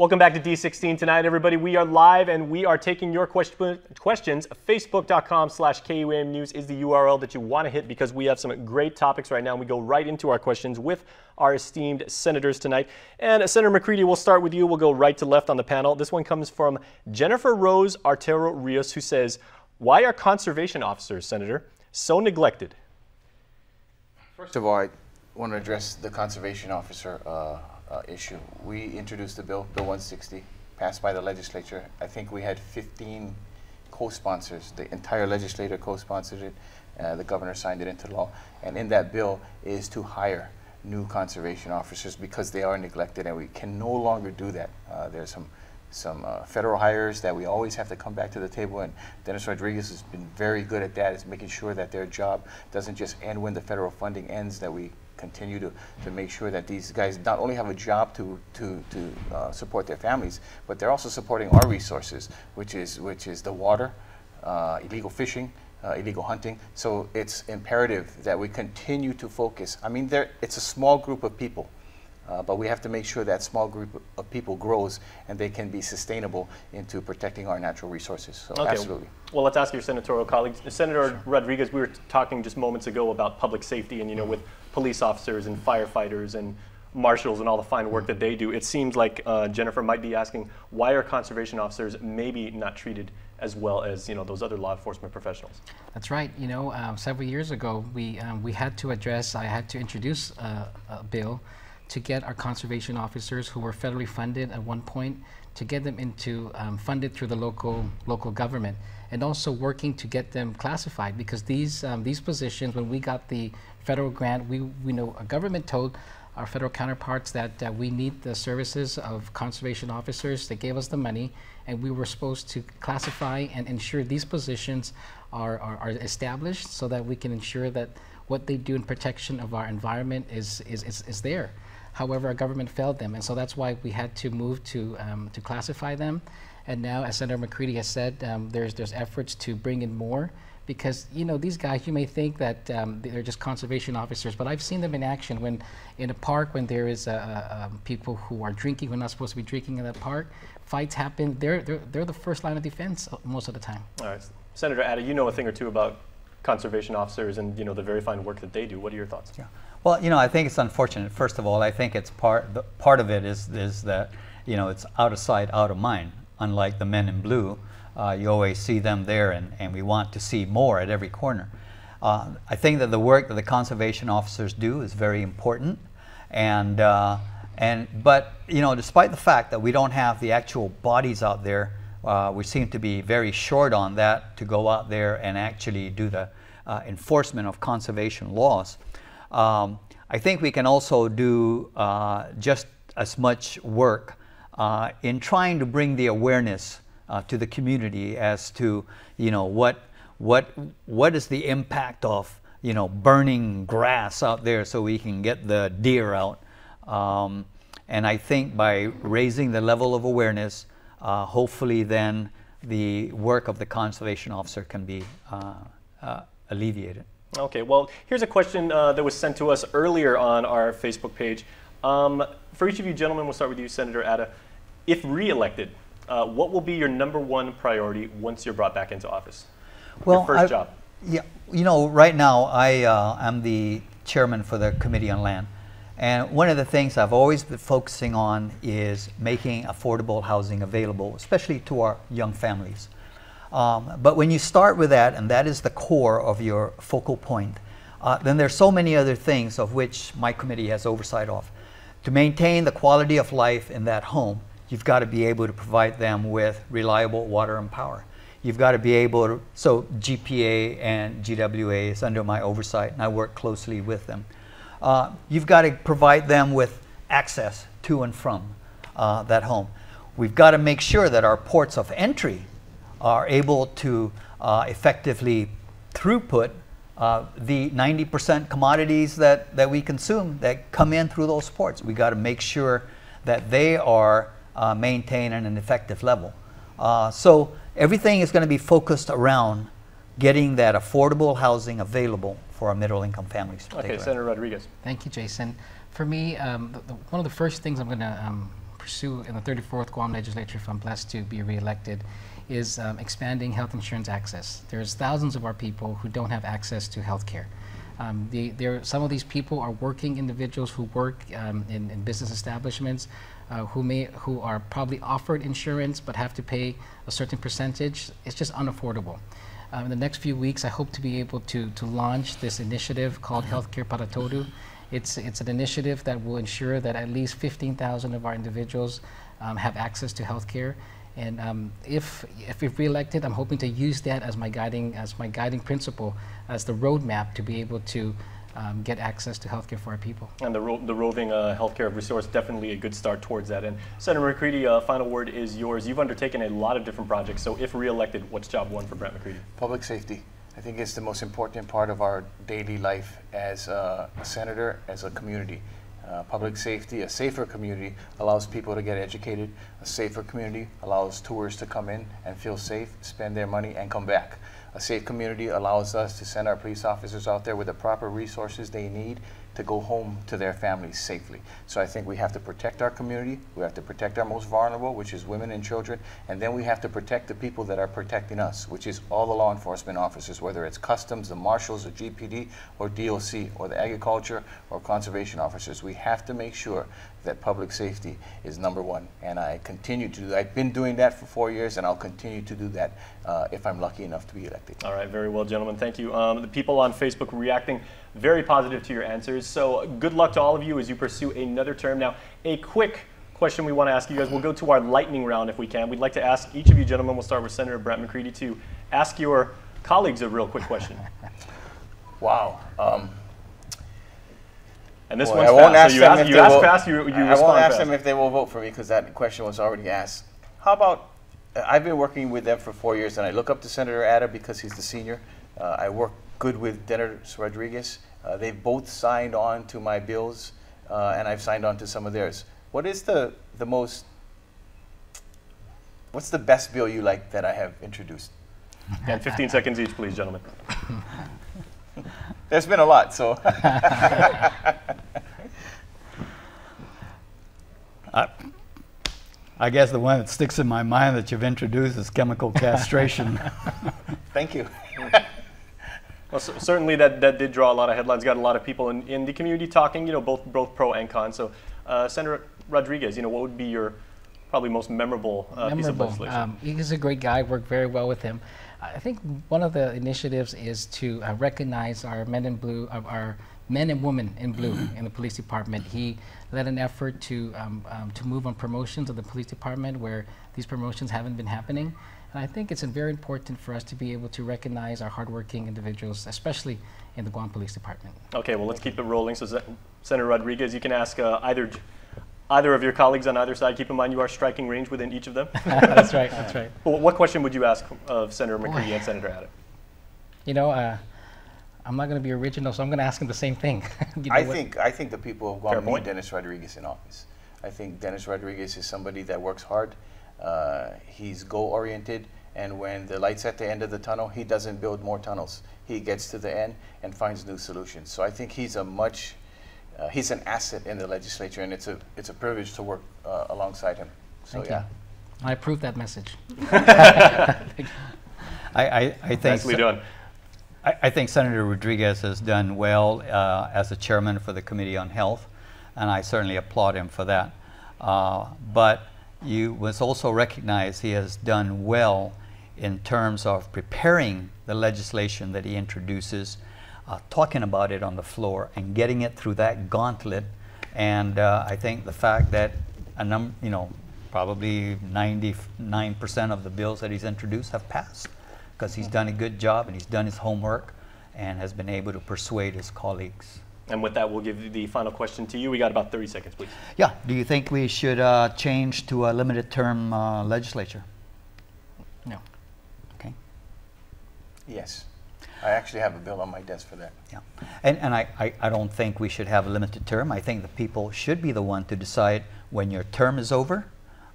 Welcome back to D16 tonight, everybody. We are live and we are taking your questions. Facebook.com/KUAM News is the URL that you want to hit because we have some great topics right now. And we go right into our questions with our esteemed senators tonight. And Senator McCreadie, we'll start with you. We'll go right to left on the panel. This one comes from Jennifer Rose Artero Rios, who says, why are conservation officers, Senator, so neglected? First of all, I want to address the conservation officer issue. We introduced the bill, Bill 160, passed by the legislature. I think we had 15 co-sponsors. The entire legislature co-sponsored it. The governor signed it into law. And in that bill is to hire new conservation officers because they are neglected, and we can no longer do that. There's some federal hires that we always have to come back to the table, and Dennis Rodriguez has been very good at that, is making sure that their job doesn't just end when the federal funding ends, that we continue to make sure that these guys not only have a job to support their families, but they're also supporting our resources, which is the water, illegal fishing, illegal hunting. So it's imperative that we continue to focus. I mean, it's a small group of people, but we have to make sure that small group of people grows and they can be sustainable into protecting our natural resources. So okay. Absolutely. Well, let's ask your senatorial colleagues. Senator Rodriguez, we were talking just moments ago about public safety and, with police officers and firefighters and marshals and all the fine work that they do. It seems like Jennifer might be asking, why are conservation officers maybe not treated as well as those other law enforcement professionals? That's right. Several years ago, I had to introduce a bill to get our conservation officers who were federally funded at one point, to get them into funded through the local government, and also working to get them classified, because these positions, when we got the federal grant, we know a government told our federal counterparts that we need the services of conservation officers. They gave us the money, and we were supposed to classify and ensure these positions are established so that we can ensure that what they do in protection of our environment is there. However, our government failed them, and so that's why we had to move to classify them. And now, as Senator McCreadie has said, there's efforts to bring in more, because these guys, you may think that they're just conservation officers, but I've seen them in action when in a park, when there is people who are drinking, who are not supposed to be drinking in that park. Fights happen. They're the first line of defense most of the time. All right, Senator Ada, you know a thing or two about conservation officers and the very fine work that they do. What are your thoughts? Yeah. Well, I think it's unfortunate. First of all, I think it's part of it is that it's out of sight, out of mind. Unlike the men in blue, you always see them there, and we want to see more at every corner. I think that the work that the conservation officers do is very important, but despite the fact that we don't have the actual bodies out there, we seem to be very short on that to go out there and actually do the enforcement of conservation laws. I think we can also do just as much work in trying to bring the awareness to the community as to what is the impact of burning grass out there so we can get the deer out. And I think by raising the level of awareness, hopefully then the work of the conservation officer can be alleviated. Okay, well, here's a question that was sent to us earlier on our Facebook page. For each of you gentlemen, we'll start with you, Senator Ada. If re-elected, what will be your #1 priority once you're brought back into office? Well, your first job. Yeah, right now I am the chairman for the Committee on Land. And one of the things I've always been focusing on is making affordable housing available, especially to our young families. But when you start with that, and that is the core of your focal point, then there's so many other things of which my committee has oversight of. To maintain the quality of life in that home, you've got to be able to provide them with reliable water and power. You've got to be able to, so GPA and GWA is under my oversight, and I work closely with them. You've got to provide them with access to and from that home. We've got to make sure that our ports of entry are able to effectively throughput the 90% commodities that we consume that come in through those ports. We got to make sure that they are maintained at an effective level. So everything is going to be focused around getting that affordable housing available for our middle-income families. Okay, Senator Rodriguez. Thank you, Jason. For me, one of the first things I'm going to pursue in the 34th Guam Legislature, if I'm blessed to be reelected, is expanding health insurance access. There's thousands of our people who don't have access to health care. Some of these people are working individuals who work in business establishments who are probably offered insurance but have to pay a certain percentage. It's just unaffordable. In the next few weeks, I hope to be able to launch this initiative called Healthcare Para Todo. It's an initiative that will ensure that at least 15,000 of our individuals have access to healthcare. And if we're reelected, I'm hoping to use that as my guiding principle, as the roadmap to be able to get access to healthcare for our people. And the roving healthcare resource, definitely a good start towards that. And Senator McCreadie, final word is yours. You've undertaken a lot of different projects. So if reelected, what's job one for Brant McCreadie? Public safety. I think it's the most important part of our daily life as a senator, as a community. Public safety, a safer community allows people to get educated. A safer community allows tourists to come in and feel safe, spend their money, and come back. A safe community allows us to send our police officers out there with the proper resources they need to go home to their families safely. So I think we have to protect our community, we have to protect our most vulnerable, which is women and children, and then we have to protect the people that are protecting us, which is all the law enforcement officers, whether it's customs, the marshals, the GPD, or DOC, or the agriculture, or conservation officers. We have to make sure that public safety is number one, and I continue to do that. I've been doing that for 4 years, and I'll continue to do that if I'm lucky enough to be elected. All right, very well, gentlemen, thank you. The people on Facebook reacting very positive to your answers, so good luck to all of you as you pursue another term. Now, a quick question we want to ask you guys. We'll go to our lightning round if we can. We'd like to ask each of you gentlemen, we'll start with Senator Brant McCreadie, to ask your colleagues a real quick question. Wow. And this one's fast, so you ask fast, you respond fast. I won't ask them if they will vote for me, because that question was already asked. How about, I've been working with them for 4 years, and I look up to Senator Ada because he's the senior. I work good with Dennis Rodriguez. They've both signed on to my bills, and I've signed on to some of theirs. What is what's the best bill you like that I have introduced? And 15 seconds each, please, gentlemen. There's been a lot, so. I guess the one that sticks in my mind that you've introduced is chemical castration. Thank you. Well, certainly that did draw a lot of headlines, got a lot of people in the community talking, both pro and con. So, Senator Rodriguez, what would be your probably most memorable piece of legislation? He's a great guy, worked very well with him. I think one of the initiatives is to recognize our men in blue, our men and women in blue in the police department. He led an effort to move on promotions of the police department where these promotions haven't been happening. And I think it's very important for us to be able to recognize our hardworking individuals, especially in the Guam Police Department. Okay, well, let's keep it rolling. So, Senator Rodriguez, you can ask either of your colleagues on either side. Keep in mind you are striking range within each of them. That's right, that's right. Well, what question would you ask of Senator McCreadie and Senator Ada? I'm not going to be original, so I'm going to ask him the same thing. I think the people of Guam need Dennis Rodriguez in office. I think Dennis Rodriguez is somebody that works hard. He's goal-oriented, and when the light's at the end of the tunnel, he doesn't build more tunnels. He gets to the end and finds new solutions. So I think he's he's an asset in the legislature, and it's a privilege to work alongside him. So Thank you. I approve that message. I think nicely done. I think Senator Rodriguez has done well as a chairman for the Committee on Health, and I certainly applaud him for that. But you must also recognize he has done well in terms of preparing the legislation that he introduces, talking about it on the floor and getting it through that gauntlet. And I think the fact that probably 99% of the bills that he's introduced have passed, because he's done a good job and he's done his homework and has been able to persuade his colleagues. And with that, we'll give the final question to you. We got about 30 seconds, please. Yeah. Do you think we should change to a limited term legislature? No. Okay. Yes. I actually have a bill on my desk for that. Yeah. And I don't think we should have a limited term. I think the people should be the one to decide when your term is over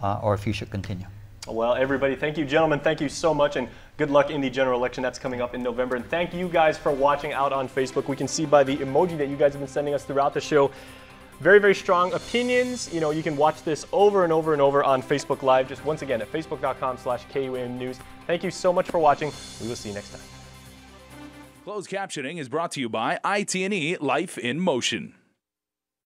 or if you should continue. Well, everybody, thank you, gentlemen. Thank you so much, and good luck in the general election that's coming up in November. And thank you guys for watching out on Facebook. We can see by the emoji that you guys have been sending us throughout the show very, very strong opinions. You know, you can watch this over and over and over on Facebook Live. Just once again at facebook.com/KUAM News. Thank you so much for watching. We will see you next time. Closed captioning is brought to you by IT&E Life in Motion.